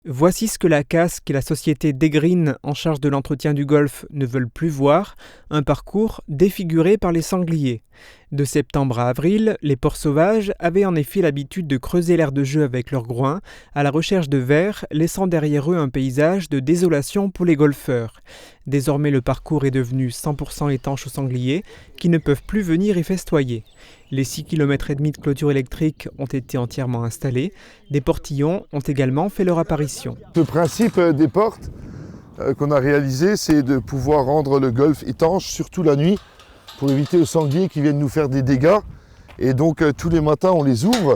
Voici ce que la Casques et la société Degreen en charge de l'entretien du golf ne veulent plus voir, un parcours défiguré par les sangliers. De septembre à avril, les porcs sauvages avaient en effet l'habitude de creuser l'aire de jeu avec leurs groins à la recherche de vers, laissant derrière eux un paysage de désolation pour les golfeurs. Désormais, le parcours est devenu 100% étanche aux sangliers qui ne peuvent plus venir y festoyer. Les 6,5 km de clôture électrique ont été entièrement installés. Des portillons ont également fait leur apparition. Le principe des portes qu'on a réalisé, c'est de pouvoir rendre le golf étanche, surtout la nuit, pour éviter aux sangliers qui viennent nous faire des dégâts. Et donc tous les matins, on les ouvre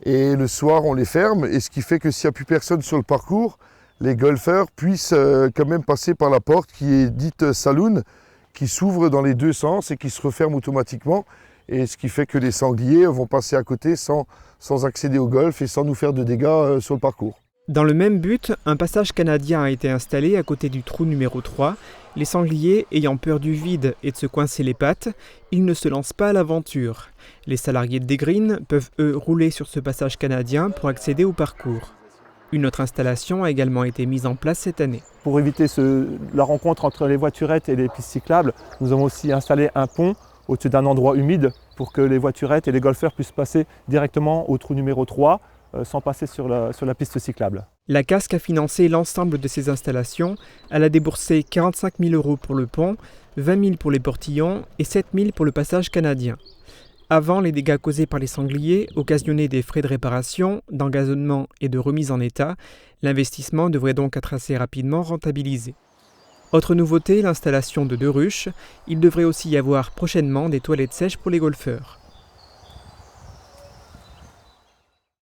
et le soir, on les ferme. Et ce qui fait que s'il n'y a plus personne sur le parcours, les golfeurs puissent quand même passer par la porte qui est dite saloon, qui s'ouvre dans les deux sens et qui se referme automatiquement. Et ce qui fait que les sangliers vont passer à côté sans accéder au golf et sans nous faire de dégâts sur le parcours. Dans le même but, un passage canadien a été installé à côté du trou numéro 3. Les sangliers, ayant peur du vide et de se coincer les pattes, ils ne se lancent pas à l'aventure. Les salariés de Degreen peuvent eux rouler sur ce passage canadien pour accéder au parcours. Une autre installation a également été mise en place cette année. Pour éviter la rencontre entre les voiturettes et les pistes cyclables, nous avons aussi installé un pont au-dessus d'un endroit humide pour que les voiturettes et les golfeurs puissent passer directement au trou numéro 3 sans passer sur la piste cyclable. La Casques a financé l'ensemble de ces installations. Elle a déboursé 45 000 € pour le pont, 20 000 pour les portillons et 7 000 pour le passage canadien. Avant, les dégâts causés par les sangliers occasionnaient des frais de réparation, d'engazonnement et de remise en état. L'investissement devrait donc être assez rapidement rentabilisé. Autre nouveauté, l'installation de 2 ruches. Il devrait aussi y avoir prochainement des toilettes sèches pour les golfeurs.